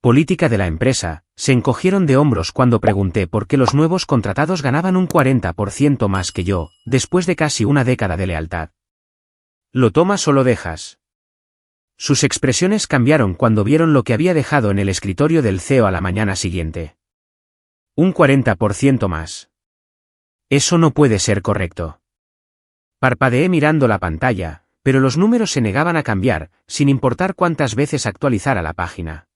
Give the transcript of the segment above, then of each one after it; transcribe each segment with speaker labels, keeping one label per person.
Speaker 1: política de la empresa, se encogieron de hombros cuando pregunté por qué los nuevos contratados ganaban un 40% más que yo, después de casi una década de lealtad. ¿Lo tomas o lo dejas? Sus expresiones cambiaron cuando vieron lo que había dejado en el escritorio del CEO a la mañana siguiente. Un 40% más. Eso no puede ser correcto. Parpadeé mirando la pantalla, pero los números se negaban a cambiar, sin importar cuántas veces actualizara la página.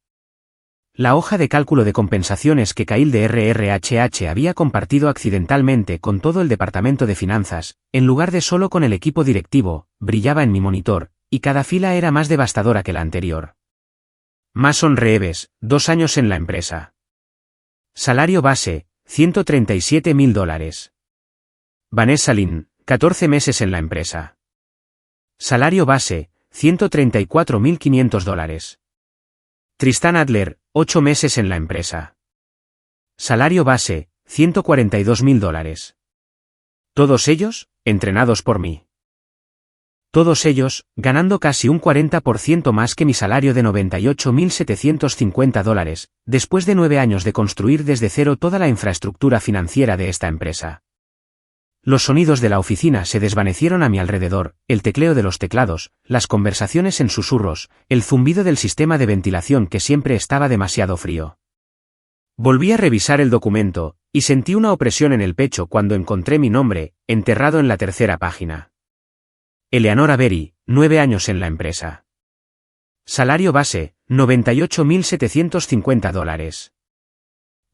Speaker 1: La hoja de cálculo de compensaciones que Kyle de RRHH había compartido accidentalmente con todo el departamento de finanzas, en lugar de solo con el equipo directivo, brillaba en mi monitor, y cada fila era más devastadora que la anterior. Mason Reeves, 2 años en la empresa. Salario base, $137.000. Vanessa Lynn, 14 meses en la empresa. Salario base, $134.500. Tristan Adler, 8 meses en la empresa. Salario base, $142.000. Todos ellos, entrenados por mí. Todos ellos, ganando casi un 40% más que mi salario de $98.750, después de 9 años de construir desde cero toda la infraestructura financiera de esta empresa. Los sonidos de la oficina se desvanecieron a mi alrededor, el tecleo de los teclados, las conversaciones en susurros, el zumbido del sistema de ventilación que siempre estaba demasiado frío. Volví a revisar el documento, y sentí una opresión en el pecho cuando encontré mi nombre, enterrado en la tercera página. Eleanor Avery, 9 años en la empresa. Salario base, $98.750.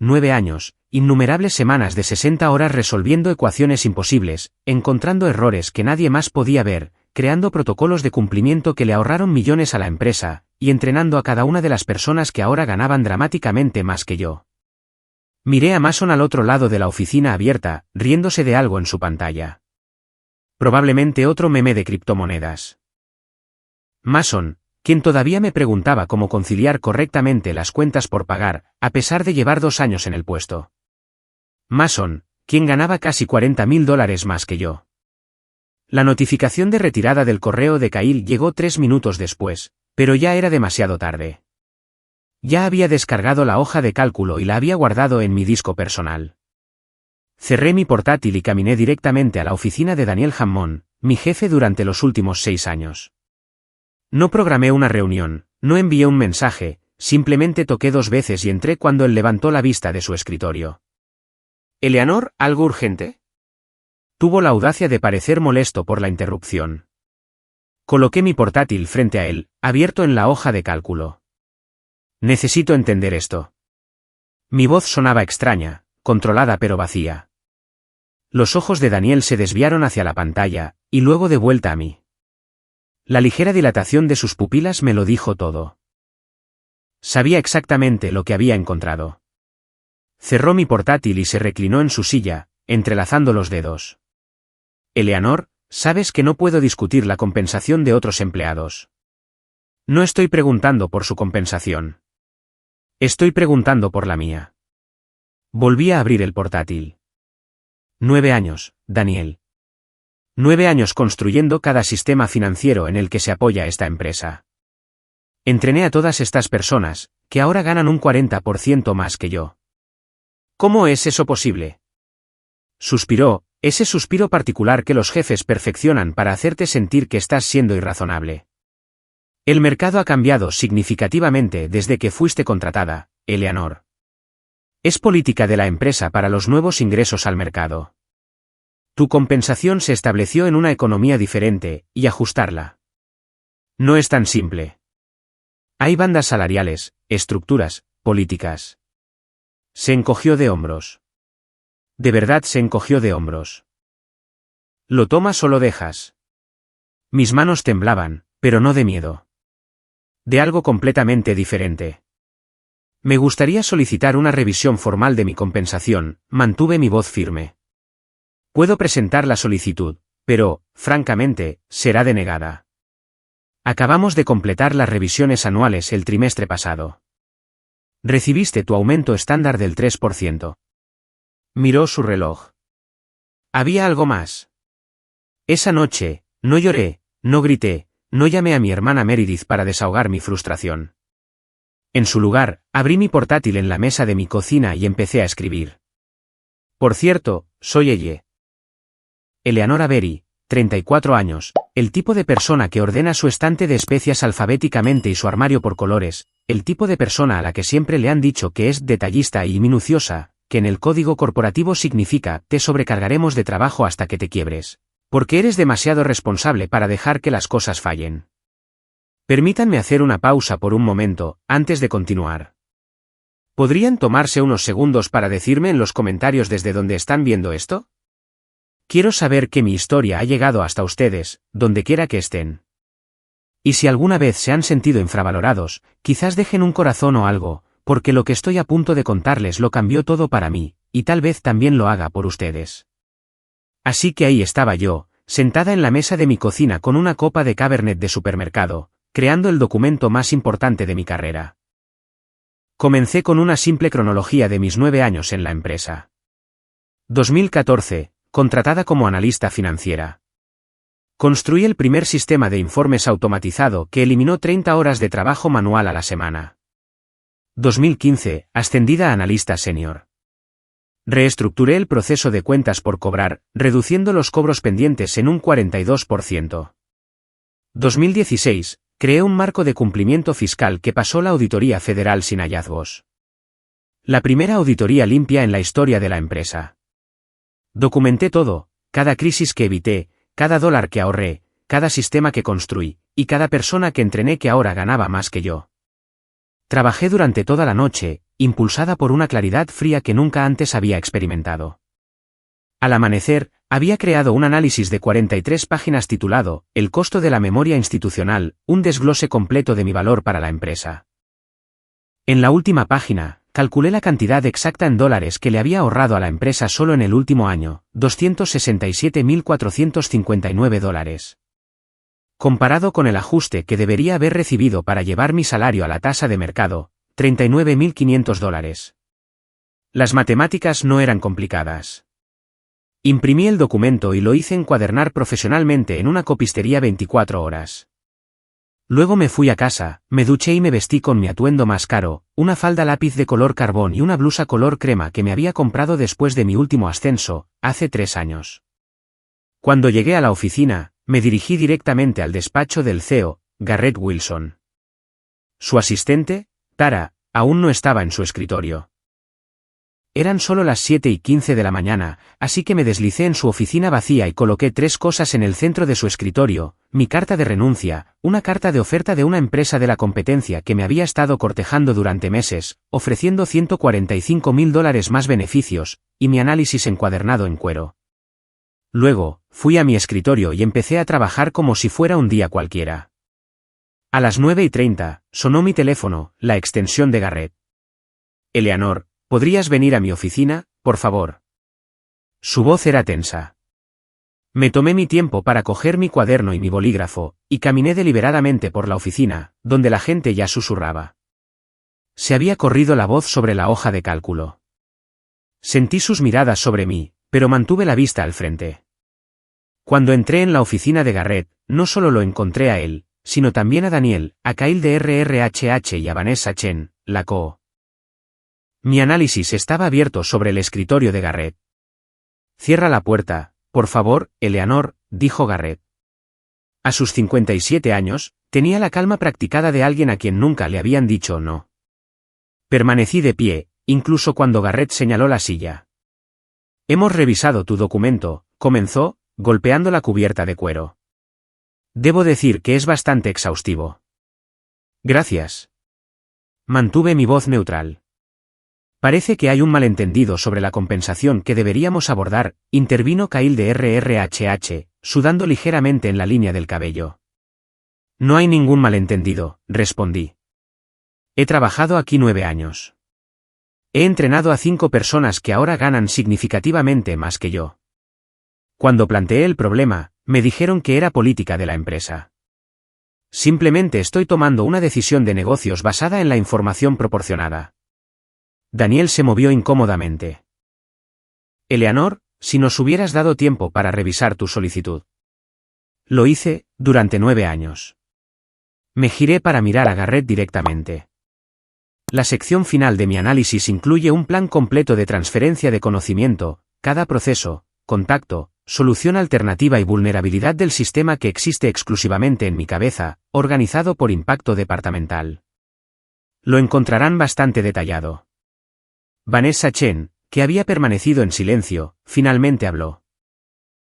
Speaker 1: 9 años, innumerables semanas de 60 horas resolviendo ecuaciones imposibles, encontrando errores que nadie más podía ver, creando protocolos de cumplimiento que le ahorraron millones a la empresa, y entrenando a cada una de las personas que ahora ganaban dramáticamente más que yo. Miré a Mason al otro lado de la oficina abierta, riéndose de algo en su pantalla. Probablemente otro meme de criptomonedas. Mason, quien todavía me preguntaba cómo conciliar correctamente las cuentas por pagar, a pesar de llevar 2 años en el puesto. Mason, quien ganaba casi $40.000 más que yo. La notificación de retirada del correo de Kyle llegó 3 minutos después, pero ya era demasiado tarde. Ya había descargado la hoja de cálculo y la había guardado en mi disco personal. Cerré mi portátil y caminé directamente a la oficina de Daniel Hammond, mi jefe durante los últimos 6 años. No programé una reunión, no envié un mensaje, simplemente toqué 2 veces y entré cuando él levantó la vista de su escritorio. «Eleanor, ¿algo urgente?» Tuvo la audacia de parecer molesto por la interrupción. Coloqué mi portátil frente a él, abierto en la hoja de cálculo. «Necesito entender esto». Mi voz sonaba extraña, controlada pero vacía. Los ojos de Daniel se desviaron hacia la pantalla, y luego de vuelta a mí. La ligera dilatación de sus pupilas me lo dijo todo. Sabía exactamente lo que había encontrado. Cerró mi portátil y se reclinó en su silla, entrelazando los dedos. «Eleanor, sabes que no puedo discutir la compensación de otros empleados. No estoy preguntando por su compensación. Estoy preguntando por la mía». Volví a abrir el portátil. 9 años, Daniel. 9 años construyendo cada sistema financiero en el que se apoya esta empresa. Entrené a todas estas personas, que ahora ganan un 40% más que yo. ¿Cómo es eso posible? Suspiró, ese suspiro particular que los jefes perfeccionan para hacerte sentir que estás siendo irrazonable. El mercado ha cambiado significativamente desde que fuiste contratada, Eleanor. Es política de la empresa para los nuevos ingresos al mercado. Tu compensación se estableció en una economía diferente, y ajustarla. No es tan simple. Hay bandas salariales, estructuras, políticas. Se encogió de hombros. De verdad se encogió de hombros. ¿Lo tomas o lo dejas? Mis manos temblaban, pero no de miedo. De algo completamente diferente. Me gustaría solicitar una revisión formal de mi compensación, mantuve mi voz firme. Puedo presentar la solicitud, pero, francamente, será denegada. Acabamos de completar las revisiones anuales el trimestre pasado. Recibiste tu aumento estándar del 3%. Miró su reloj. ¿Había algo más? Esa noche, no lloré, no grité, no llamé a mi hermana Meredith para desahogar mi frustración. En su lugar, abrí mi portátil en la mesa de mi cocina y empecé a escribir. Por cierto, soy ella. Eleanor Avery, 34 años, el tipo de persona que ordena su estante de especias alfabéticamente y su armario por colores, el tipo de persona a la que siempre le han dicho que es detallista y minuciosa, que en el código corporativo significa te sobrecargaremos de trabajo hasta que te quiebres, porque eres demasiado responsable para dejar que las cosas fallen. Permítanme hacer una pausa por un momento, antes de continuar. ¿Podrían tomarse unos segundos para decirme en los comentarios desde dónde están viendo esto? Quiero saber que mi historia ha llegado hasta ustedes, donde quiera que estén. Y si alguna vez se han sentido infravalorados, quizás dejen un corazón o algo, porque lo que estoy a punto de contarles lo cambió todo para mí, y tal vez también lo haga por ustedes. Así que ahí estaba yo, sentada en la mesa de mi cocina con una copa de Cabernet de supermercado, creando el documento más importante de mi carrera. Comencé con una simple cronología de mis 9 años en la empresa. 2014, contratada como analista financiera. Construí el primer sistema de informes automatizado que eliminó 30 horas de trabajo manual a la semana. 2015, ascendida a analista senior. Reestructuré el proceso de cuentas por cobrar, reduciendo los cobros pendientes en un 42%. 2016, creé un marco de cumplimiento fiscal que pasó la Auditoría Federal sin hallazgos. La primera auditoría limpia en la historia de la empresa. Documenté todo, cada crisis que evité, cada dólar que ahorré, cada sistema que construí, y cada persona que entrené que ahora ganaba más que yo. Trabajé durante toda la noche, impulsada por una claridad fría que nunca antes había experimentado. Al amanecer, había creado un análisis de 43 páginas titulado El costo de la memoria institucional, un desglose completo de mi valor para la empresa. En la última página, calculé la cantidad exacta en dólares que le había ahorrado a la empresa solo en el último año, $267.459. Comparado con el ajuste que debería haber recibido para llevar mi salario a la tasa de mercado, $39.500. Las matemáticas no eran complicadas. Imprimí el documento y lo hice encuadernar profesionalmente en una copistería 24 horas. Luego me fui a casa, me duché y me vestí con mi atuendo más caro, una falda lápiz de color carbón y una blusa color crema que me había comprado después de mi último ascenso, hace 3 años. Cuando llegué a la oficina, me dirigí directamente al despacho del CEO, Garrett Wilson. Su asistente, Tara, aún no estaba en su escritorio. Eran solo las 7:15 de la mañana, así que me deslicé en su oficina vacía y coloqué 3 cosas en el centro de su escritorio: mi carta de renuncia, una carta de oferta de una empresa de la competencia que me había estado cortejando durante meses, ofreciendo $145.000 más beneficios, y mi análisis encuadernado en cuero. Luego, fui a mi escritorio y empecé a trabajar como si fuera un día cualquiera. A las 9:30, sonó mi teléfono, la extensión de Garrett. Eleanor, ¿podrías venir a mi oficina, por favor? Su voz era tensa. Me tomé mi tiempo para coger mi cuaderno y mi bolígrafo, y caminé deliberadamente por la oficina, donde la gente ya susurraba. Se había corrido la voz sobre la hoja de cálculo. Sentí sus miradas sobre mí, pero mantuve la vista al frente. Cuando entré en la oficina de Garrett, no solo lo encontré a él, sino también a Daniel, a Kyle de RRHH y a Vanessa Chen, la CO. Mi análisis estaba abierto sobre el escritorio de Garrett. Cierra la puerta, por favor, Eleanor, dijo Garrett. A sus 57 años, tenía la calma practicada de alguien a quien nunca le habían dicho no. Permanecí de pie, incluso cuando Garrett señaló la silla. Hemos revisado tu documento, comenzó, golpeando la cubierta de cuero. Debo decir que es bastante exhaustivo. Gracias. Mantuve mi voz neutral. Parece que hay un malentendido sobre la compensación que deberíamos abordar, intervino Kyle de RRHH, sudando ligeramente en la línea del cabello. No hay ningún malentendido, respondí. He trabajado aquí 9 años. He entrenado a 5 personas que ahora ganan significativamente más que yo. Cuando planteé el problema, me dijeron que era política de la empresa. Simplemente estoy tomando una decisión de negocios basada en la información proporcionada. Daniel se movió incómodamente. Eleanor, si nos hubieras dado tiempo para revisar tu solicitud. Lo hice, durante 9 años. Me giré para mirar a Garrett directamente. La sección final de mi análisis incluye un plan completo de transferencia de conocimiento, cada proceso, contacto, solución alternativa y vulnerabilidad del sistema que existe exclusivamente en mi cabeza, organizado por impacto departamental. Lo encontrarán bastante detallado. Vanessa Chen, que había permanecido en silencio, finalmente habló.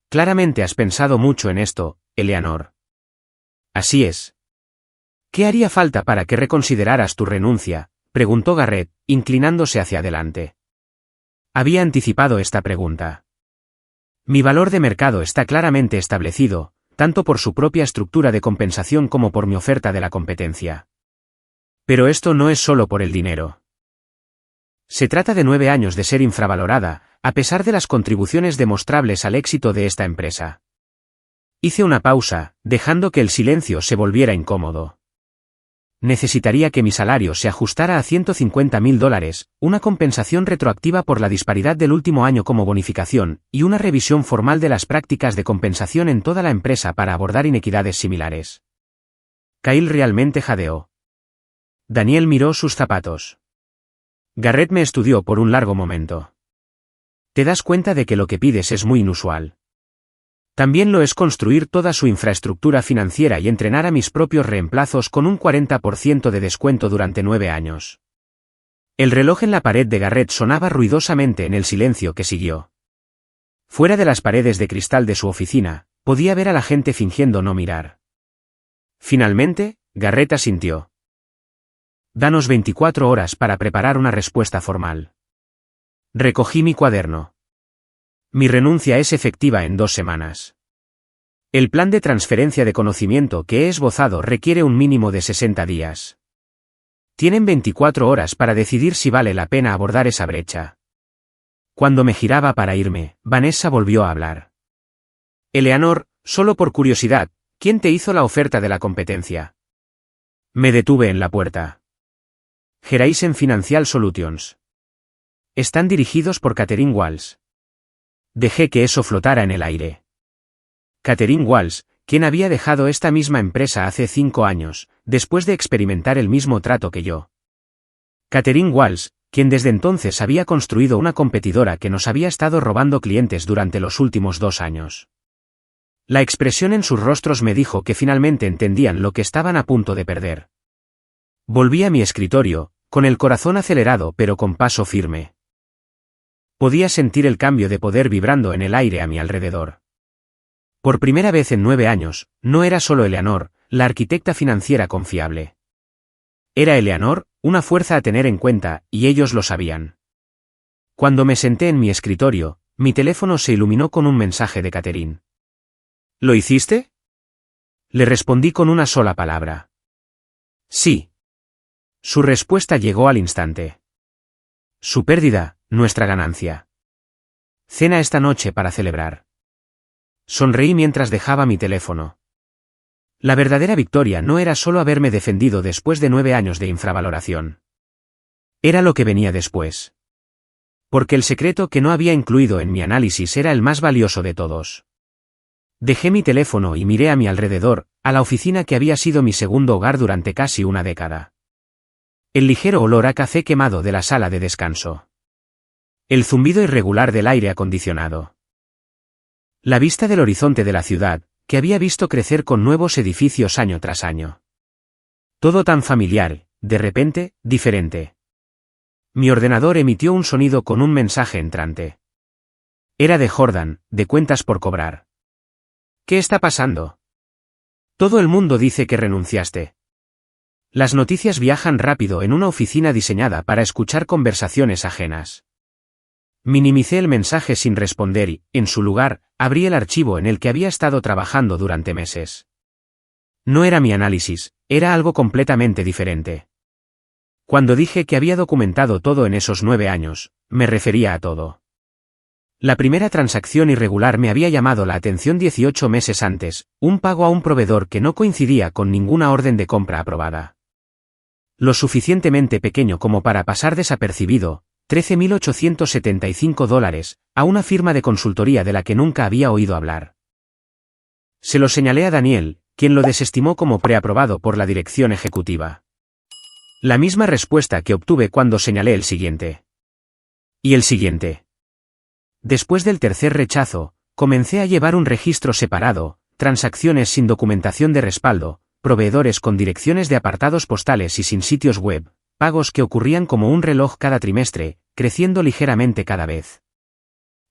Speaker 1: Claramente has pensado mucho en esto, Eleanor. Así es. ¿Qué haría falta para que reconsideraras tu renuncia?, preguntó Garrett, inclinándose hacia adelante. Había anticipado esta pregunta. Mi valor de mercado está claramente establecido, tanto por su propia estructura de compensación como por mi oferta de la competencia. Pero esto no es solo por el dinero. Se trata de 9 años de ser infravalorada, a pesar de las contribuciones demostrables al éxito de esta empresa. Hice una pausa, dejando que el silencio se volviera incómodo. Necesitaría que mi salario se ajustara a $150.000, una compensación retroactiva por la disparidad del último año como bonificación, y una revisión formal de las prácticas de compensación en toda la empresa para abordar inequidades similares. Kyle realmente jadeó. Daniel miró sus zapatos. Garrett me estudió por un largo momento. Te das cuenta de que lo que pides es muy inusual. También lo es construir toda su infraestructura financiera y entrenar a mis propios reemplazos con un 40% de descuento durante 9 años. El reloj en la pared de Garrett sonaba ruidosamente en el silencio que siguió. Fuera de las paredes de cristal de su oficina, podía ver a la gente fingiendo no mirar. Finalmente, Garrett asintió. Danos 24 horas para preparar una respuesta formal. Recogí mi cuaderno. Mi renuncia es efectiva en 2 semanas. El plan de transferencia de conocimiento que he esbozado requiere un mínimo de 60 días. Tienen 24 horas para decidir si vale la pena abordar esa brecha. Cuando me giraba para irme, Vanessa volvió a hablar. Eleanor, solo por curiosidad, ¿quién te hizo la oferta de la competencia? Me detuve en la puerta. Horizon Financial Solutions. Están dirigidos por Catherine Walsh. Dejé que eso flotara en el aire. Catherine Walsh, quien había dejado esta misma empresa hace 5 años, después de experimentar el mismo trato que yo. Catherine Walsh, quien desde entonces había construido una competidora que nos había estado robando clientes durante los últimos 2 años. La expresión en sus rostros me dijo que finalmente entendían lo que estaban a punto de perder. Volví a mi escritorio, con el corazón acelerado pero con paso firme. Podía sentir el cambio de poder vibrando en el aire a mi alrededor. Por primera vez en 9 años, no era solo Eleanor, la arquitecta financiera confiable. Era Eleanor, una fuerza a tener en cuenta, y ellos lo sabían. Cuando me senté en mi escritorio, mi teléfono se iluminó con un mensaje de Catherine. ¿Lo hiciste? Le respondí con una sola palabra. Sí. Su respuesta llegó al instante. Su pérdida, nuestra ganancia. Cena esta noche para celebrar. Sonreí mientras dejaba mi teléfono. La verdadera victoria no era solo haberme defendido después de 9 años de infravaloración. Era lo que venía después. Porque el secreto que no había incluido en mi análisis era el más valioso de todos. Dejé mi teléfono y miré a mi alrededor, a la oficina que había sido mi segundo hogar durante casi una década. El ligero olor a café quemado de la sala de descanso. El zumbido irregular del aire acondicionado. La vista del horizonte de la ciudad, que había visto crecer con nuevos edificios año tras año. Todo tan familiar, de repente, diferente. Mi ordenador emitió un sonido con un mensaje entrante. Era de Jordan, de cuentas por cobrar. ¿Qué está pasando? Todo el mundo dice que renunciaste. Las noticias viajan rápido en una oficina diseñada para escuchar conversaciones ajenas. Minimicé el mensaje sin responder y, en su lugar, abrí el archivo en el que había estado trabajando durante meses. No era mi análisis, era algo completamente diferente. Cuando dije que había documentado todo en esos 9 años, me refería a todo. La primera transacción irregular me había llamado la atención 18 meses antes, un pago a un proveedor que no coincidía con ninguna orden de compra aprobada. Lo suficientemente pequeño como para pasar desapercibido, $13.875, a una firma de consultoría de la que nunca había oído hablar. Se lo señalé a Daniel, quien lo desestimó como preaprobado por la dirección ejecutiva. La misma respuesta que obtuve cuando señalé el siguiente. Y el siguiente. Después del tercer rechazo, comencé a llevar un registro separado, transacciones sin documentación de respaldo, proveedores con direcciones de apartados postales y sin sitios web, pagos que ocurrían como un reloj cada trimestre, creciendo ligeramente cada vez.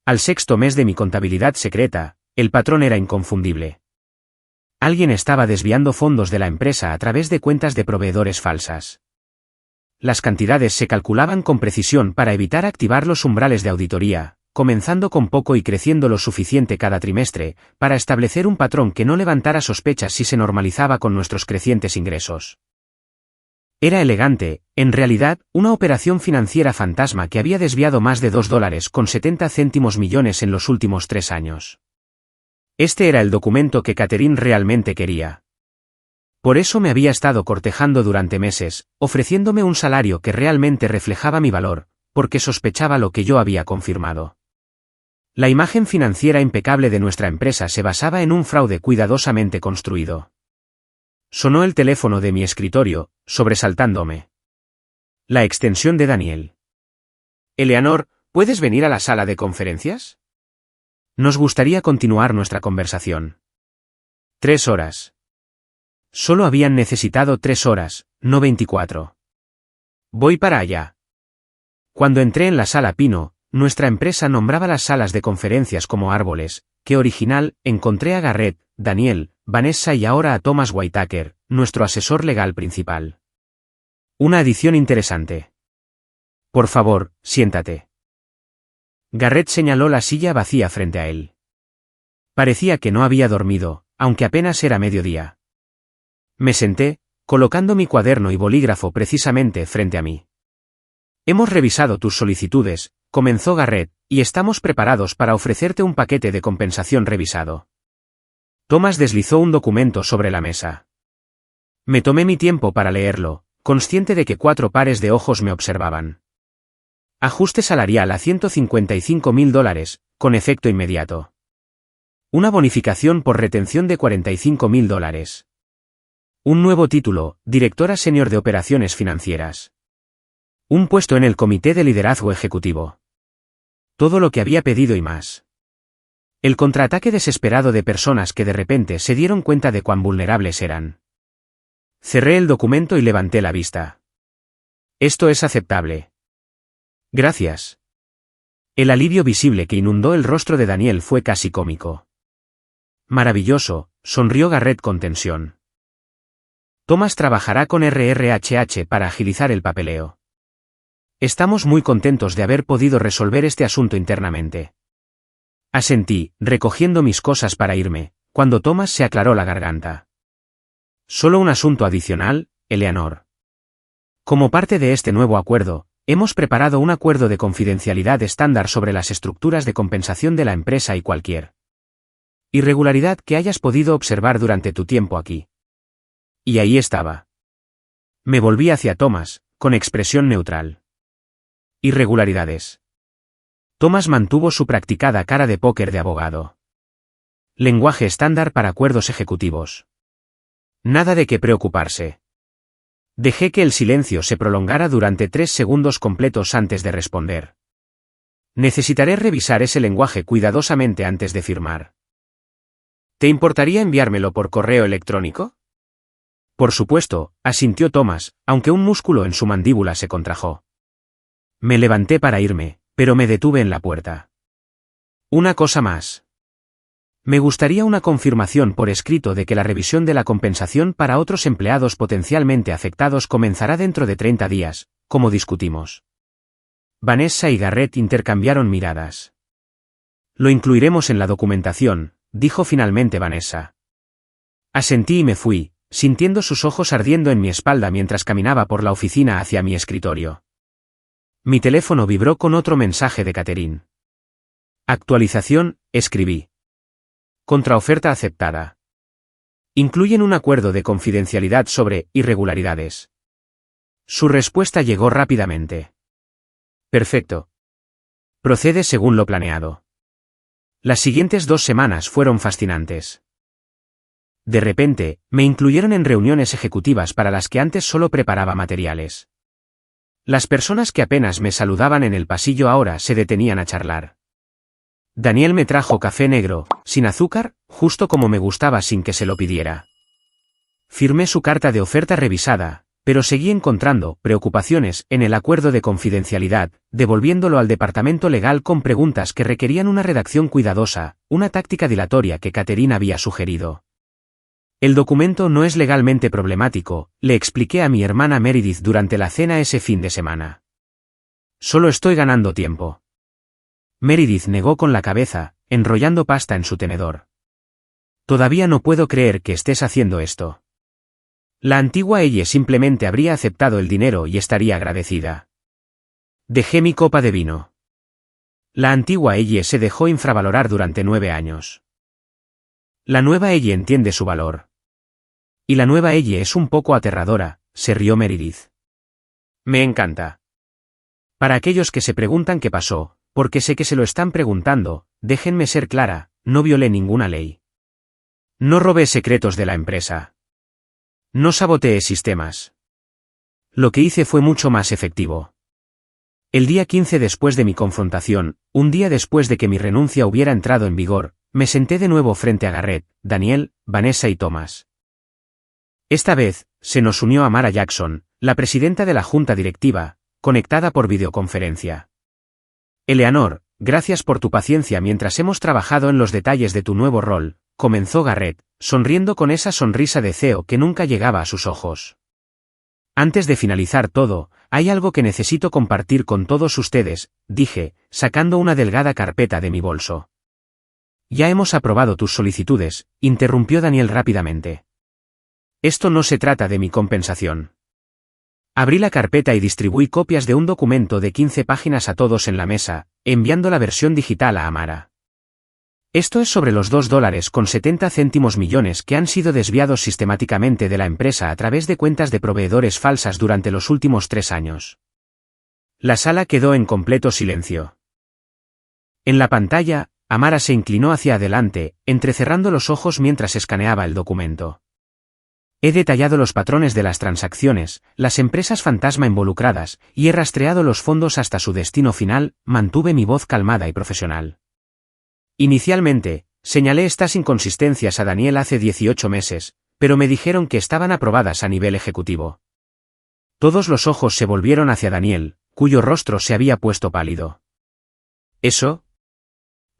Speaker 1: Al sexto mes de mi contabilidad secreta, el patrón era inconfundible. Alguien estaba desviando fondos de la empresa a través de cuentas de proveedores falsas. Las cantidades se calculaban con precisión para evitar activar los umbrales de auditoría, comenzando con poco y creciendo lo suficiente cada trimestre, para establecer un patrón que no levantara sospechas si se normalizaba con nuestros crecientes ingresos. Era elegante, en realidad, una operación financiera fantasma que había desviado más de $2,70 millones en los últimos 3 años. Este era el documento que Catherine realmente quería. Por eso me había estado cortejando durante meses, ofreciéndome un salario que realmente reflejaba mi valor, porque sospechaba lo que yo había confirmado. La imagen financiera impecable de nuestra empresa se basaba en un fraude cuidadosamente construido. Sonó el teléfono de mi escritorio, sobresaltándome. La extensión de Daniel. Eleanor, ¿puedes venir a la sala de conferencias? Nos gustaría continuar nuestra conversación. 3 horas. Solo habían necesitado 3 horas, no 24. Voy para allá. Cuando entré en la sala Pino, nuestra empresa nombraba las salas de conferencias como árboles. Qué original, encontré a Garrett, Daniel, Vanessa y ahora a Thomas Whitaker, nuestro asesor legal principal. Una adición interesante. Por favor, siéntate. Garrett señaló la silla vacía frente a él. Parecía que no había dormido, aunque apenas era mediodía. Me senté, colocando mi cuaderno y bolígrafo precisamente frente a mí. Hemos revisado tus solicitudes, comenzó Garrett, y estamos preparados para ofrecerte un paquete de compensación revisado. Thomas deslizó un documento sobre la mesa. Me tomé mi tiempo para leerlo, consciente de que 4 pares de ojos me observaban. Ajuste salarial a $155,000, con efecto inmediato. Una bonificación por retención de $45,000. Un nuevo título, directora senior de operaciones financieras. Un puesto en el comité de liderazgo ejecutivo. Todo lo que había pedido y más. El contraataque desesperado de personas que de repente se dieron cuenta de cuán vulnerables eran. Cerré el documento y levanté la vista. Esto es aceptable. Gracias. El alivio visible que inundó el rostro de Daniel fue casi cómico. Maravilloso, sonrió Garrett con tensión. Thomas trabajará con RRHH para agilizar el papeleo. Estamos muy contentos de haber podido resolver este asunto internamente. Asentí, recogiendo mis cosas para irme, cuando Thomas se aclaró la garganta. Solo un asunto adicional, Eleanor. Como parte de este nuevo acuerdo, hemos preparado un acuerdo de confidencialidad estándar sobre las estructuras de compensación de la empresa y cualquier irregularidad que hayas podido observar durante tu tiempo aquí. Y ahí estaba. Me volví hacia Thomas, con expresión neutral. Irregularidades. Thomas mantuvo su practicada cara de póker de abogado. Lenguaje estándar para acuerdos ejecutivos. Nada de qué preocuparse. Dejé que el silencio se prolongara durante 3 segundos completos antes de responder. Necesitaré revisar ese lenguaje cuidadosamente antes de firmar. ¿Te importaría enviármelo por correo electrónico? Por supuesto, asintió Thomas, aunque un músculo en su mandíbula se contrajo. Me levanté para irme, pero me detuve en la puerta. Una cosa más. Me gustaría una confirmación por escrito de que la revisión de la compensación para otros empleados potencialmente afectados comenzará dentro de 30 días, como discutimos. Vanessa y Garrett intercambiaron miradas. Lo incluiremos en la documentación, dijo finalmente Vanessa. Asentí y me fui, sintiendo sus ojos ardiendo en mi espalda mientras caminaba por la oficina hacia mi escritorio. Mi teléfono vibró con otro mensaje de Catherine. Actualización, escribí. Contraoferta aceptada. Incluyen un acuerdo de confidencialidad sobre irregularidades. Su respuesta llegó rápidamente. Perfecto. Procede según lo planeado. Las siguientes 2 semanas fueron fascinantes. De repente, me incluyeron en reuniones ejecutivas para las que antes solo preparaba materiales. Las personas que apenas me saludaban en el pasillo ahora se detenían a charlar. Daniel me trajo café negro, sin azúcar, justo como me gustaba sin que se lo pidiera. Firmé su carta de oferta revisada, pero seguí encontrando preocupaciones en el acuerdo de confidencialidad, devolviéndolo al departamento legal con preguntas que requerían una redacción cuidadosa, una táctica dilatoria que Catherine había sugerido. El documento no es legalmente problemático, le expliqué a mi hermana Meredith durante la cena ese fin de semana. Solo estoy ganando tiempo. Meredith negó con la cabeza, enrollando pasta en su tenedor. Todavía no puedo creer que estés haciendo esto. La antigua ella simplemente habría aceptado el dinero y estaría agradecida. Dejé mi copa de vino. La antigua ella se dejó infravalorar durante 9 años. La nueva ella entiende su valor. Y la nueva ella es un poco aterradora, se rió Meredith. Me encanta. Para aquellos que se preguntan qué pasó, porque sé que se lo están preguntando, déjenme ser clara, no violé ninguna ley. No robé secretos de la empresa. No saboteé sistemas. Lo que hice fue mucho más efectivo. El día 15 después de mi confrontación, un día después de que mi renuncia hubiera entrado en vigor, me senté de nuevo frente a Garrett, Daniel, Vanessa y Thomas. Esta vez, se nos unió Amara Jackson, la presidenta de la junta directiva, conectada por videoconferencia. Eleanor, gracias por tu paciencia mientras hemos trabajado en los detalles de tu nuevo rol, comenzó Garrett, sonriendo con esa sonrisa de CEO que nunca llegaba a sus ojos. Antes de finalizar todo, hay algo que necesito compartir con todos ustedes, dije, sacando una delgada carpeta de mi bolso. Ya hemos aprobado tus solicitudes, interrumpió Daniel rápidamente. Esto no se trata de mi compensación. Abrí la carpeta y distribuí copias de un documento de 15 páginas a todos en la mesa, enviando la versión digital a Amara. Esto es sobre los $2.70 millones que han sido desviados sistemáticamente de la empresa a través de cuentas de proveedores falsas durante los últimos 3 años. La sala quedó en completo silencio. En la pantalla, Amara se inclinó hacia adelante, entrecerrando los ojos mientras escaneaba el documento. He detallado los patrones de las transacciones, las empresas fantasma involucradas, y he rastreado los fondos hasta su destino final, mantuve mi voz calmada y profesional. Inicialmente, señalé estas inconsistencias a Daniel hace 18 meses, pero me dijeron que estaban aprobadas a nivel ejecutivo. Todos los ojos se volvieron hacia Daniel, cuyo rostro se había puesto pálido. ¿Eso?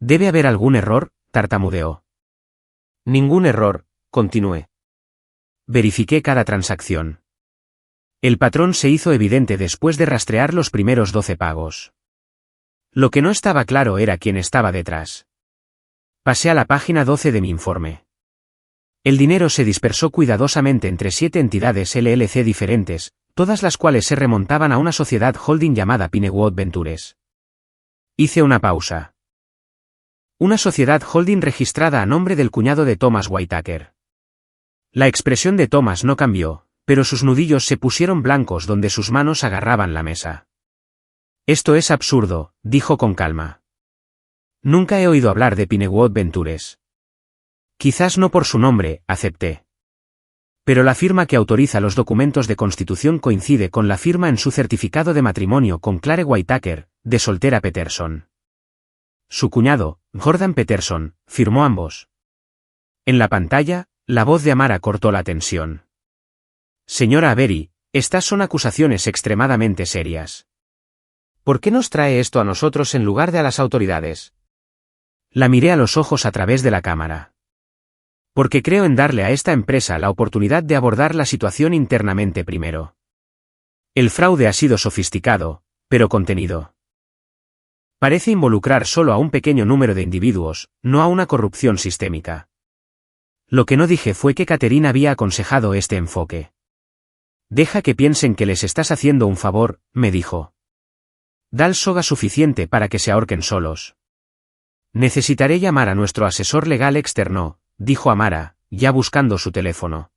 Speaker 1: ¿Debe haber algún error?, tartamudeó. Ningún error, continué. Verifiqué cada transacción. El patrón se hizo evidente después de rastrear los primeros 12 pagos. Lo que no estaba claro era quién estaba detrás. Pasé a la página 12 de mi informe. El dinero se dispersó cuidadosamente entre 7 entidades LLC diferentes, todas las cuales se remontaban a una sociedad holding llamada Pinewood Ventures. Hice una pausa. Una sociedad holding registrada a nombre del cuñado de Thomas Whitaker. La expresión de Thomas no cambió, pero sus nudillos se pusieron blancos donde sus manos agarraban la mesa. Esto es absurdo, dijo con calma. Nunca he oído hablar de Pinewood Ventures. Quizás no por su nombre, acepté. Pero la firma que autoriza los documentos de constitución coincide con la firma en su certificado de matrimonio con Clare Whitaker, de soltera Peterson. Su cuñado, Jordan Peterson, firmó ambos. En la pantalla, la voz de Amara cortó la tensión. Señora Avery, estas son acusaciones extremadamente serias. ¿Por qué nos trae esto a nosotros en lugar de a las autoridades? La miré a los ojos a través de la cámara. Porque creo en darle a esta empresa la oportunidad de abordar la situación internamente primero. El fraude ha sido sofisticado, pero contenido. Parece involucrar solo a un pequeño número de individuos, no a una corrupción sistémica. Lo que no dije fue que Catherine había aconsejado este enfoque. Deja que piensen que les estás haciendo un favor, me dijo. Dal soga suficiente para que se ahorquen solos. Necesitaré llamar a nuestro asesor legal externo, dijo Amara, ya buscando su teléfono.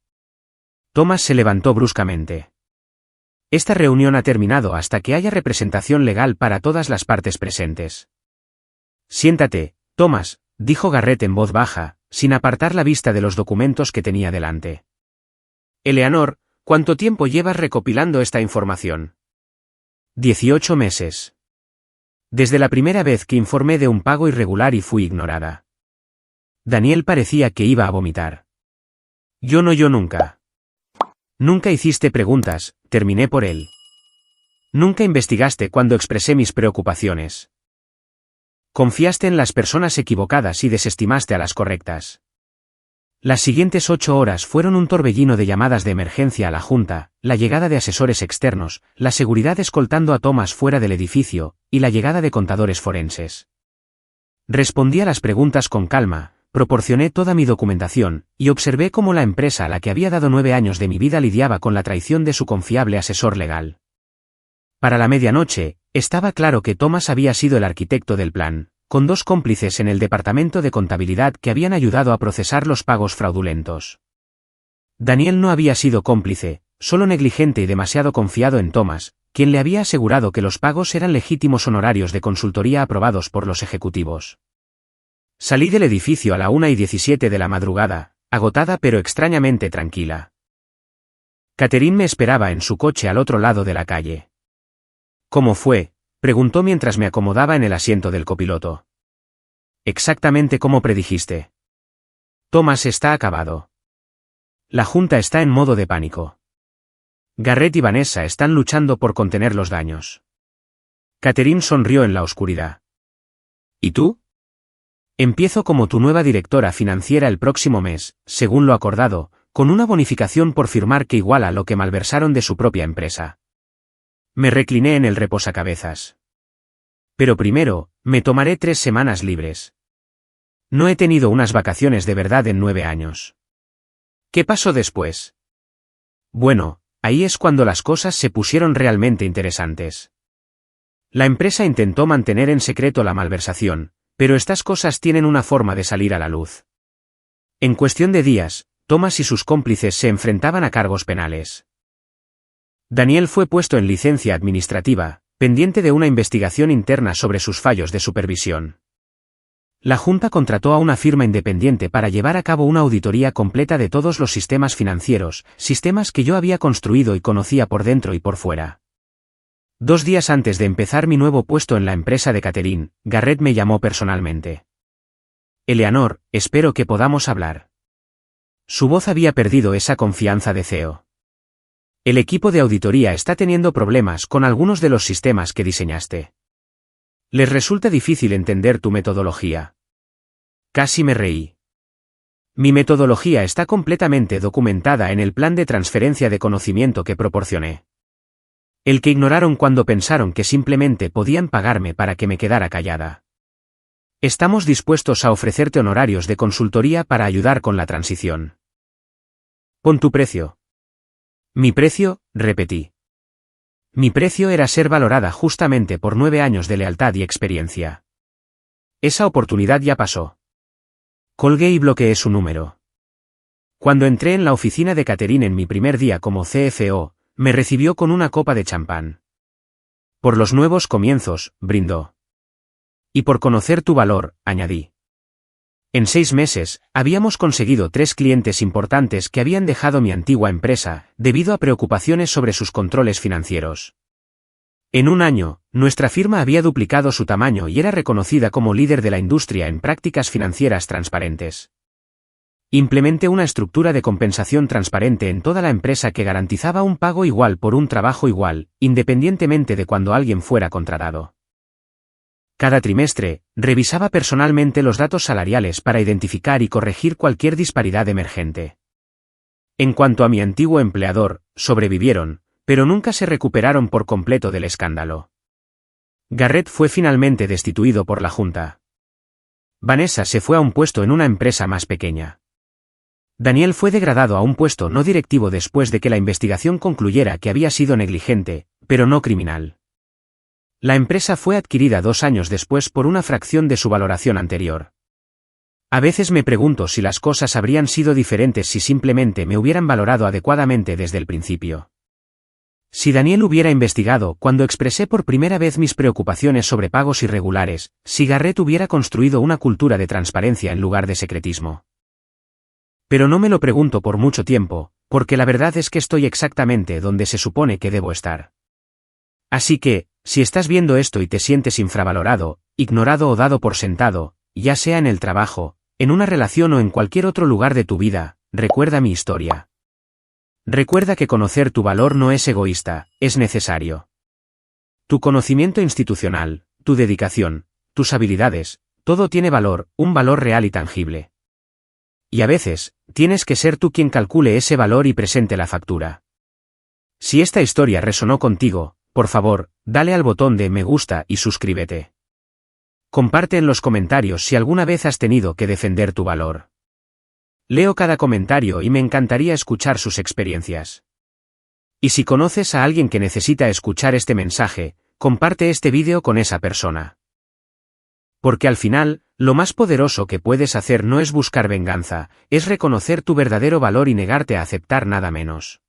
Speaker 1: Thomas se levantó bruscamente. Esta reunión ha terminado hasta que haya representación legal para todas las partes presentes. Siéntate, Thomas, dijo Garrett en voz baja, sin apartar la vista de los documentos que tenía delante. Eleanor, ¿cuánto tiempo llevas recopilando esta información? 18 meses. Desde la primera vez que informé de un pago irregular y fui ignorada. Daniel parecía que iba a vomitar. Yo nunca. Nunca hiciste preguntas, terminé por él. Nunca investigaste cuando expresé mis preocupaciones. Confiaste en las personas equivocadas y desestimaste a las correctas. Las siguientes 8 horas fueron un torbellino de llamadas de emergencia a la Junta, la llegada de asesores externos, la seguridad escoltando a Thomas fuera del edificio, y la llegada de contadores forenses. Respondí a las preguntas con calma, proporcioné toda mi documentación, y observé cómo la empresa a la que había dado 9 años de mi vida lidiaba con la traición de su confiable asesor legal. Para la medianoche, estaba claro que Thomas había sido el arquitecto del plan, con 2 cómplices en el departamento de contabilidad que habían ayudado a procesar los pagos fraudulentos. Daniel no había sido cómplice, solo negligente y demasiado confiado en Thomas, quien le había asegurado que los pagos eran legítimos honorarios de consultoría aprobados por los ejecutivos. Salí del edificio a la 1:17 de la madrugada, agotada pero extrañamente tranquila. Catherine me esperaba en su coche al otro lado de la calle. ¿Cómo fue?, preguntó mientras me acomodaba en el asiento del copiloto. Exactamente como predijiste. Thomas está acabado. La Junta está en modo de pánico. Garrett y Vanessa están luchando por contener los daños. Catherine sonrió en la oscuridad. ¿Y tú? Empiezo como tu nueva directora financiera el próximo mes, según lo acordado, con una bonificación por firmar que iguala lo que malversaron de su propia empresa. Me recliné en el reposacabezas. Pero primero, me tomaré 3 semanas libres. No he tenido unas vacaciones de verdad en 9 años. ¿Qué pasó después? Bueno, ahí es cuando las cosas se pusieron realmente interesantes. La empresa intentó mantener en secreto la malversación, pero estas cosas tienen una forma de salir a la luz. En cuestión de días, Thomas y sus cómplices se enfrentaban a cargos penales. Daniel fue puesto en licencia administrativa, pendiente de una investigación interna sobre sus fallos de supervisión. La Junta contrató a una firma independiente para llevar a cabo una auditoría completa de todos los sistemas financieros, sistemas que yo había construido y conocía por dentro y por fuera. 2 días antes de empezar mi nuevo puesto en la empresa de Catherine, Garrett me llamó personalmente. Eleanor, espero que podamos hablar. Su voz había perdido esa confianza de CEO. El equipo de auditoría está teniendo problemas con algunos de los sistemas que diseñaste. Les resulta difícil entender tu metodología. Casi me reí. Mi metodología está completamente documentada en el plan de transferencia de conocimiento que proporcioné. El que ignoraron cuando pensaron que simplemente podían pagarme para que me quedara callada. Estamos dispuestos a ofrecerte honorarios de consultoría para ayudar con la transición. Pon tu precio. Mi precio, repetí. Mi precio era ser valorada justamente por 9 años de lealtad y experiencia. Esa oportunidad ya pasó. Colgué y bloqueé su número. Cuando entré en la oficina de Catherine en mi primer día como CFO, me recibió con una copa de champán. Por los nuevos comienzos, brindó. Y por conocer tu valor, añadí. En 6 meses, habíamos conseguido 3 clientes importantes que habían dejado mi antigua empresa, debido a preocupaciones sobre sus controles financieros. En 1 año, nuestra firma había duplicado su tamaño y era reconocida como líder de la industria en prácticas financieras transparentes. Implementé una estructura de compensación transparente en toda la empresa que garantizaba un pago igual por un trabajo igual, independientemente de cuando alguien fuera contratado. Cada trimestre, revisaba personalmente los datos salariales para identificar y corregir cualquier disparidad emergente. En cuanto a mi antiguo empleador, sobrevivieron, pero nunca se recuperaron por completo del escándalo. Garrett fue finalmente destituido por la Junta. Vanessa se fue a un puesto en una empresa más pequeña. Daniel fue degradado a un puesto no directivo después de que la investigación concluyera que había sido negligente, pero no criminal. La empresa fue adquirida 2 años después por una fracción de su valoración anterior. A veces me pregunto si las cosas habrían sido diferentes si simplemente me hubieran valorado adecuadamente desde el principio. Si Daniel hubiera investigado cuando expresé por primera vez mis preocupaciones sobre pagos irregulares, si Garrett hubiera construido una cultura de transparencia en lugar de secretismo. Pero no me lo pregunto por mucho tiempo, porque la verdad es que estoy exactamente donde se supone que debo estar. Así que, si estás viendo esto y te sientes infravalorado, ignorado o dado por sentado, ya sea en el trabajo, en una relación o en cualquier otro lugar de tu vida, recuerda mi historia. Recuerda que conocer tu valor no es egoísta, es necesario. Tu conocimiento institucional, tu dedicación, tus habilidades, todo tiene valor, un valor real y tangible. Y a veces, tienes que ser tú quien calcule ese valor y presente la factura. Si esta historia resonó contigo, por favor, dale al botón de me gusta y suscríbete. Comparte en los comentarios si alguna vez has tenido que defender tu valor. Leo cada comentario y me encantaría escuchar sus experiencias. Y si conoces a alguien que necesita escuchar este mensaje, comparte este vídeo con esa persona. Porque al final, lo más poderoso que puedes hacer no es buscar venganza, es reconocer tu verdadero valor y negarte a aceptar nada menos.